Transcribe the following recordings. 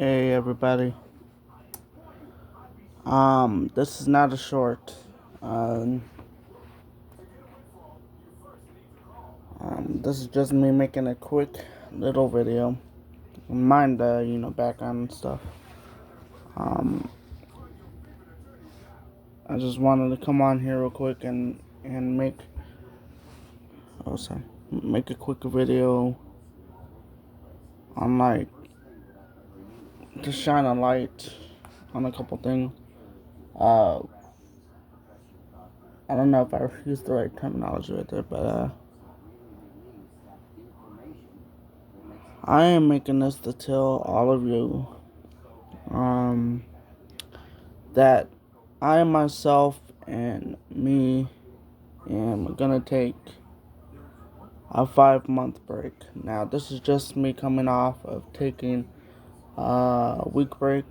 Hey everybody. This is not a short. Um, this is just me making a quick little video. Mind the background and stuff. Um, I just wanted to come on here real quick and make a quick video on to shine a light on a couple things. Uh, I don't know if I used the right terminology right there, but I am making this to tell all of you that I myself and me am gonna take a 5-month break. Now, this is just me coming off of taking a week break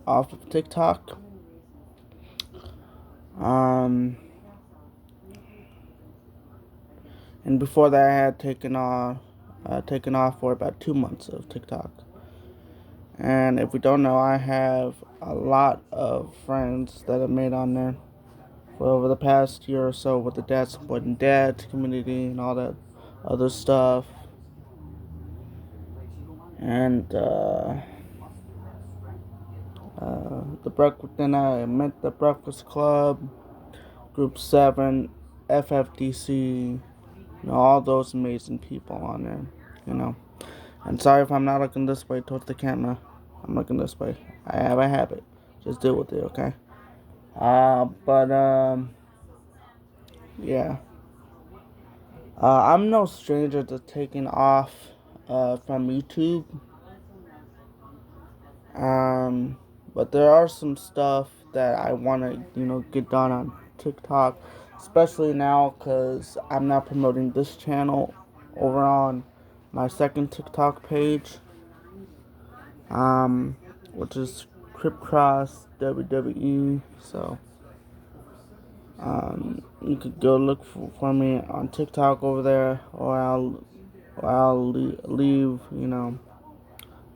off of TikTok. And before that, I had taken off for about 2 months of TikTok. And if you don't know, I have a lot of friends that I've made on there for over the past year or so with the dad supporting dad community and all that other stuff. And then I met the Breakfast Club, Group 7, FFDC, all those amazing people on there. And sorry if I'm not looking this way towards the camera. I'm looking this way. I have a habit. Just deal with it, okay? Yeah. I'm no stranger to taking off from YouTube. But there are some stuff that I want to, get done on TikTok, especially now because I'm now promoting this channel over on my second TikTok page, which is Cripcross WWE. So, you could go look for me on TikTok over there, or I'll leave,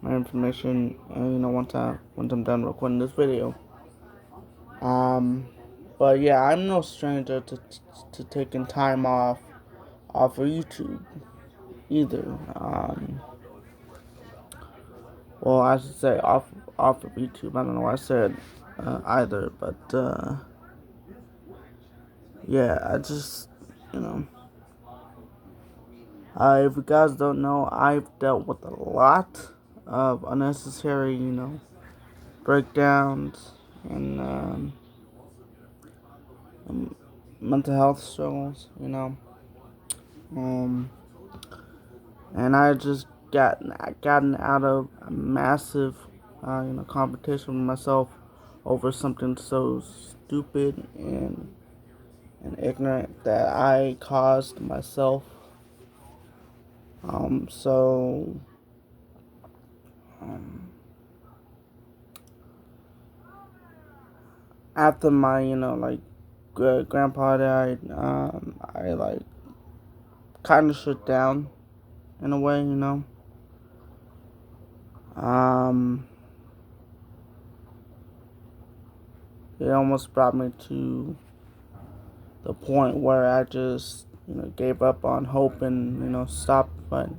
my information, once I'm done recording this video. But yeah, I'm no stranger to taking time off of YouTube either. Well, I should say off of YouTube. I don't know why I said either, but yeah, I just if you guys don't know, I've dealt with a lot of unnecessary, breakdowns and mental health struggles. And I just gotten out of a massive, competition with myself over something so stupid and ignorant that I caused myself. So after my, grandpa died, I kind of shut down in a way. It almost brought me to the point where I just, gave up on hope and, stopped. But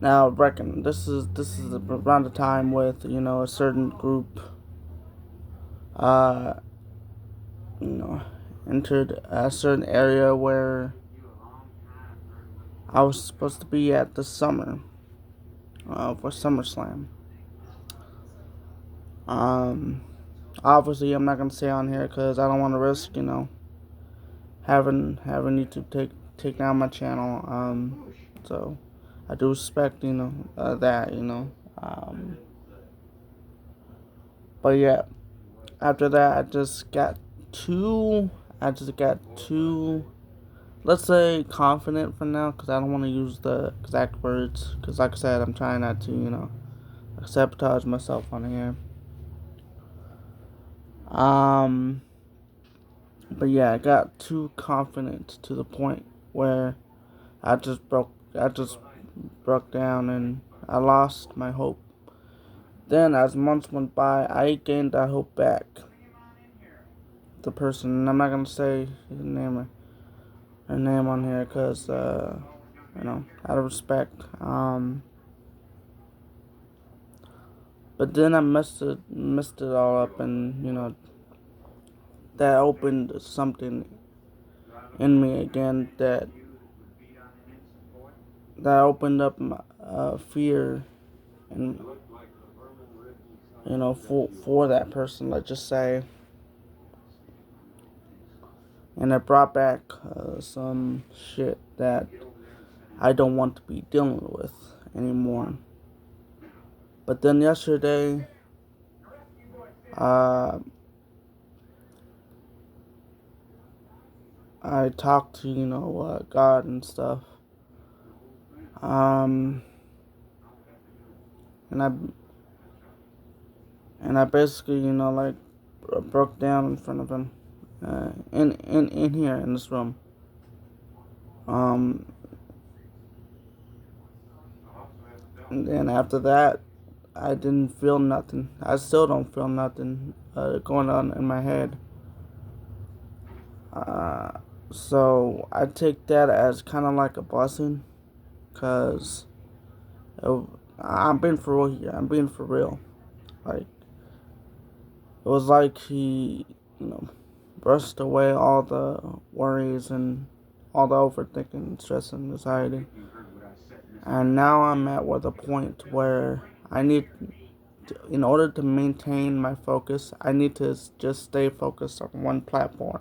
now I reckon this is around the time with, a certain group, uh, entered a certain area where I was supposed to be at this summer, for SummerSlam. Obviously I'm not gonna say on here because I don't want to risk, having YouTube take down my channel. So I do respect, that. But yeah, after that, I just got too, let's say, confident for now, because I don't want to use the exact words, because like I said, I'm trying not to, sabotage myself on here. But yeah, I got too confident to the point where I just broke down and I lost my hope Then, as months went by, I gained that hope back. The person, and I'm not gonna say his name or her name on here because, out of respect. But then I messed it all up, and that opened something in me again. That opened up my fear, and for that person, let's just say, and it brought back some shit that I don't want to be dealing with anymore. But then yesterday, uh, I talked to God and stuff, um, and I basically like broke down in front of him, in here in this room. Um, and then after that, I didn't feel nothing. I still don't feel nothing going on in my head. Uh, so I take that as kind of like a blessing, cause I'm being for real here. I'm being for real. Like it was like he, brushed away all the worries and all the overthinking, stress, and anxiety. And now I'm at the point where I need, in order to maintain my focus, I need to just stay focused on one platform,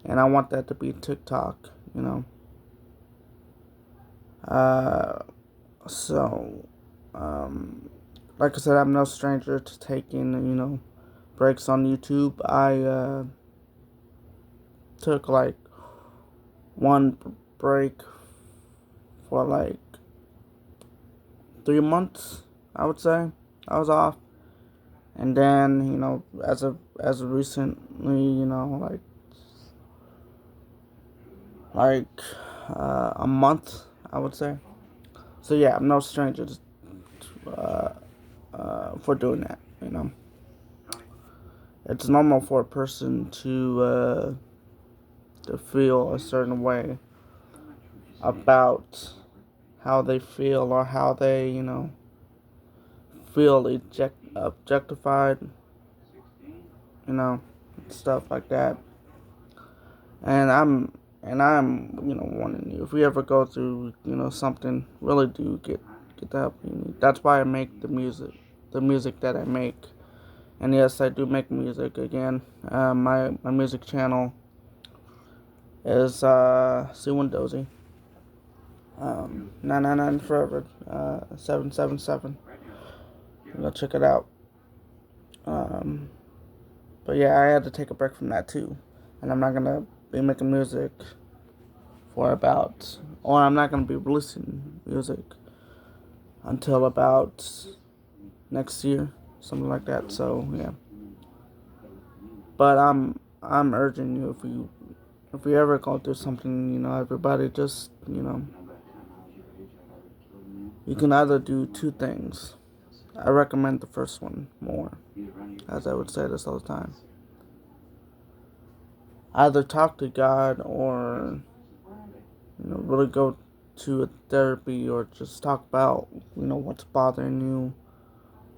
and I want that to be TikTok. Uh, so, like I said, I'm no stranger to taking, breaks on YouTube. I took like one break for like 3 months, I would say. I was off. And then, as of recently, like a month, I would say. So yeah, I'm no stranger uh, for doing that. It's normal for a person to feel a certain way about how they feel or how they, feel objectified, you know, stuff like that. And I'm warning you, if you ever go through, something, really do get the help you need. That's why I make the music that I make. And yes, I do make music again. My music channel is C1Dozy. 999 forever, 777. Go check it out. Um, but yeah, I had to take a break from that too, and I'm not gonna be making music or I'm not gonna be releasing music until about next year, something like that. So yeah, but I'm urging you, if you ever go through something, everybody just you can either do two things. I recommend the first one more, as I would say this all the time. Either talk to God or really go to a therapy or just talk about what's bothering you,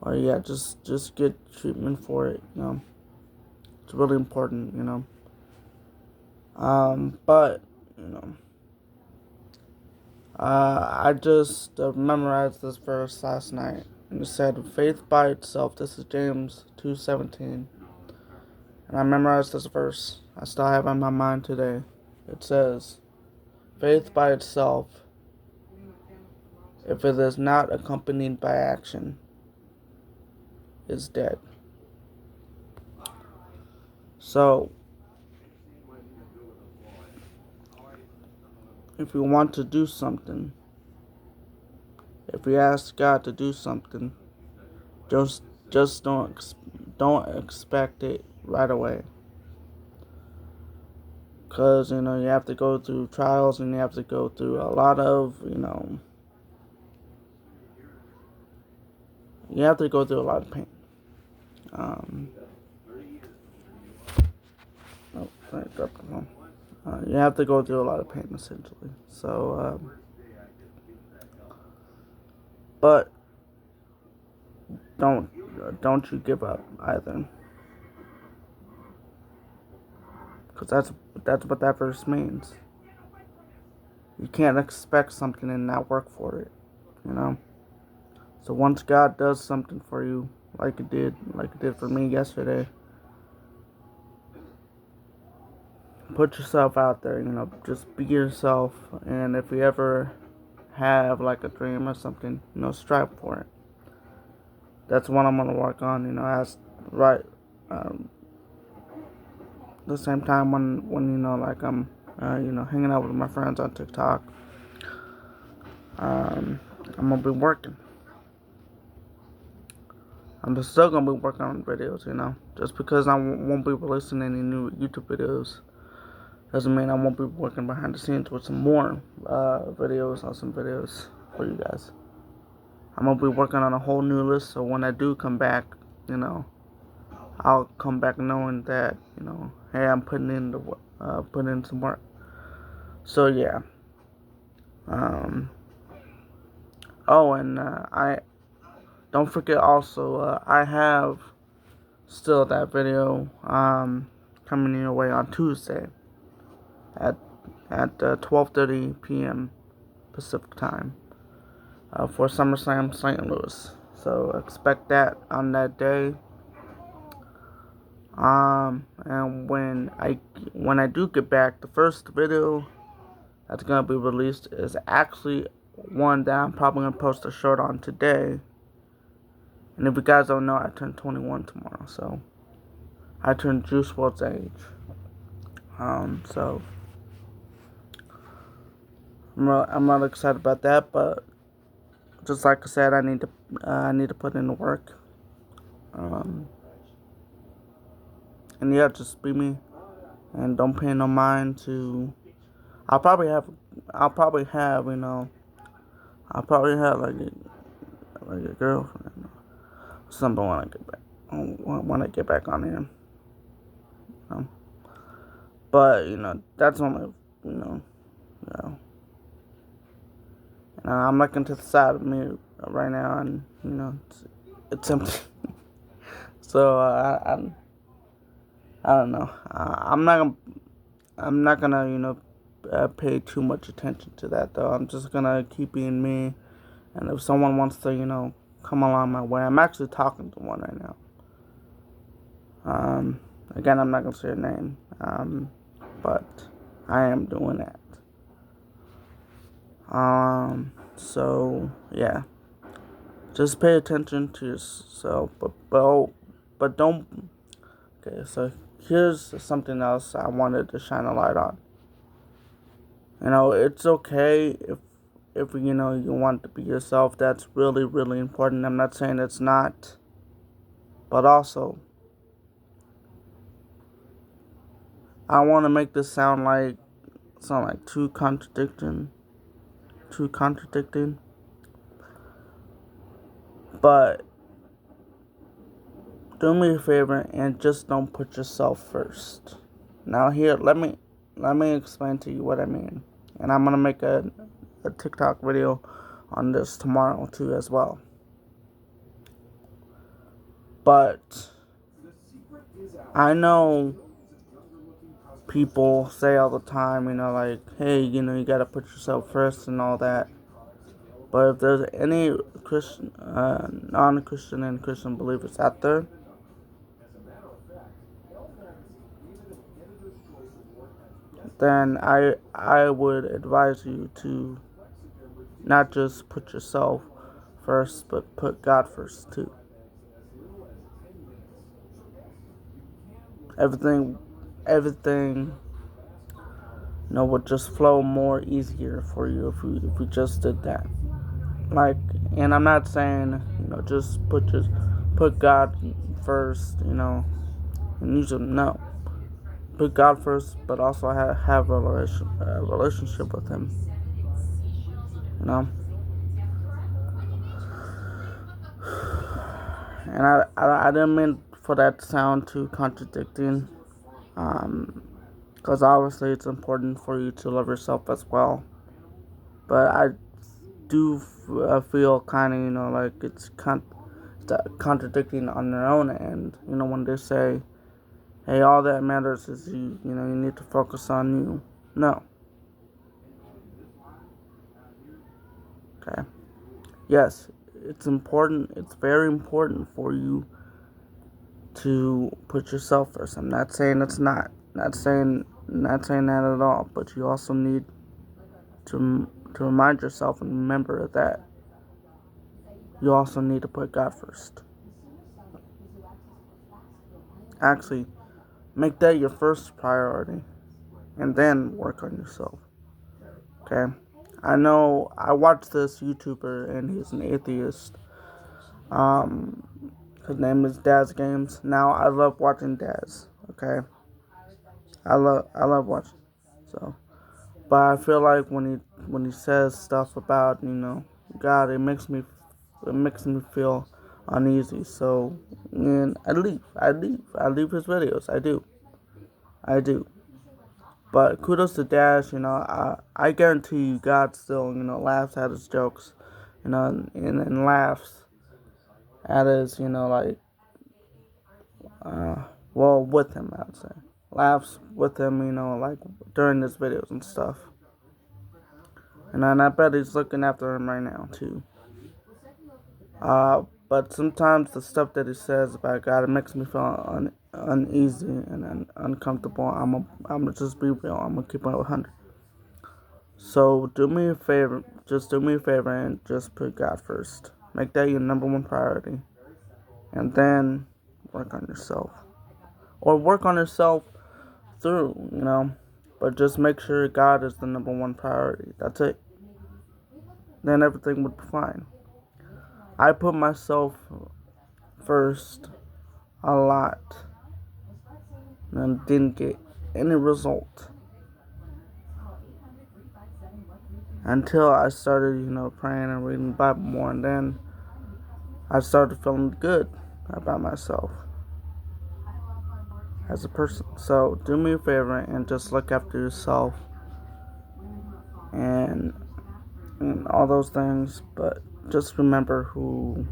or yeah, just get treatment for it. It's really important. But you know, I just memorized this verse last night, and it said, "Faith by itself." This is James 2:17, and I memorized this verse. I still have it in my mind today. It says, "Faith by itself, if it is not accompanied by action, is dead." So, if you want to do something, if you ask God to do something, just just don't expect it right away, because you have to go through trials, and you have to go through a lot of you have to go through a lot of pain. Um, oh, I dropped the phone. You have to go through a lot of pain, essentially. So, but don't you give up either, because that's what that verse means. You can't expect something and not work for it, you know. So once God does something for you, like it did for me yesterday, put yourself out there, you know, just be yourself. And if you ever have like a dream or something, you know, strive for it. That's what I'm gonna work on, you know, as right the same time when you know, like I'm you know, hanging out with my friends on TikTok. I'm gonna be working. I'm still gonna be working on videos, you know. Just because I won't be releasing any new YouTube videos doesn't mean I won't be working behind the scenes with some more videos, awesome videos for you guys. I'm gonna be working on a whole new list, so when I do come back, you know, I'll come back knowing that, you know, hey, I'm putting in some work. So yeah. Oh, and I don't forget also, I have still that video coming your way on Tuesday at 12:30 p.m. Pacific time for SummerSlam St. Louis. So expect that on that day. And when I do get back, the first video that's gonna be released is actually one that I'm probably gonna post a short on today. And if you guys don't know, I turned 21 tomorrow, so I turned Juice WRLD's age. So I'm not excited about that, but just like I said, I need to put in the work. And yeah, just be me, and don't pay no mind to. I'll probably have, you know, like a girlfriend, or something when I get back on here. But you know, that's only, you know, you know. I'm looking to the side of me right now, and you know, it's empty. So I don't know. I'm not gonna, you know, pay too much attention to that though. I'm just gonna keep being me, and if someone wants to, you know, come along my way, I'm actually talking to one right now. Again, I'm not gonna say her name, but I am doing that. So yeah, just pay attention to yourself, but don't. Okay, so here's something else I wanted to shine a light on. You know, it's okay if you know you want to be yourself. That's really, really important. I'm not saying it's not, but also I don't want to make this sound like too contradicting. But do me a favor and just don't put yourself first. Now here, let me explain to you what I mean. And I'm gonna make a TikTok video on this tomorrow too as well. But I know people say all the time, you know, like, hey, you know, you gotta put yourself first and all that. But if there's any Christian, non-Christian and Christian believers out there, then I would advise you to not just put yourself first, but put God first too. Everything, you know, would just flow more easier for you if you just did that. Like, and I'm not saying, you know, just put God first, you know, and use Him. No, put God first, but also have a relationship with Him. You know. And I didn't mean for that to sound too contradicting, because obviously it's important for you to love yourself as well. But I do feel kind of, like it's contradicting on their own end. When they say, "Hey, all that matters is you need to focus on you." No. Okay. Yes, it's important. It's very important for you to put yourself first. I'm not saying it's not. Not saying that at all. But you also need to remind yourself and remember that you also need to put God first. Actually, make that your first priority, and then work on yourself. Okay. I know I watched this YouTuber and he's an atheist. Um, his name is Daz Games. Now I love watching Daz. Okay, I love watching. So, but I feel like when he says stuff about God, it makes me feel uneasy. So, and I leave his videos. I do. But kudos to Dash. I guarantee you, God still laughs at his jokes, and laughs at his like well, with him, I'd say. Laughs with him, like during his videos and stuff. And I bet he's looking after him right now, too. But sometimes the stuff that he says about God, it makes me feel uneasy and uncomfortable. I'm just be real. I'm gonna keep it 100. So do me a favor, just do me a favor and just put God first. Make that your number one priority, and then work on yourself, or work on yourself through. But just make sure God is the number one priority. That's it. Then everything would be fine. I put myself first a lot and didn't get any result until I started, praying and reading the Bible more, and then I started feeling good about myself as a person. So do me a favor and just look after yourself and all those things, but just remember who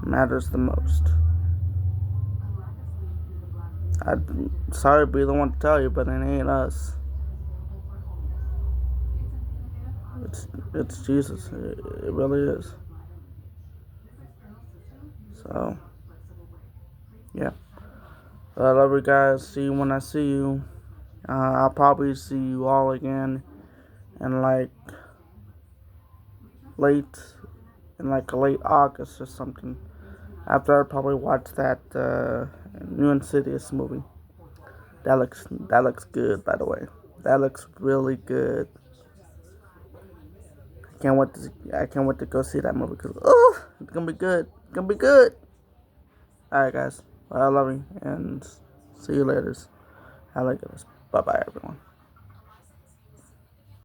matters the most. I'm sorry to be the one to tell you, but it ain't us. It's Jesus. It really is. So, yeah. I love you guys. See you when I see you. I'll probably see you all again in late late August or something. After I probably watch that New Insidious movie. That looks good, by the way. That looks really good. I can't wait to go see that movie because it's gonna be good. It's gonna be good. All right, guys. Well, I love you and see you later. I like this. Bye bye, everyone.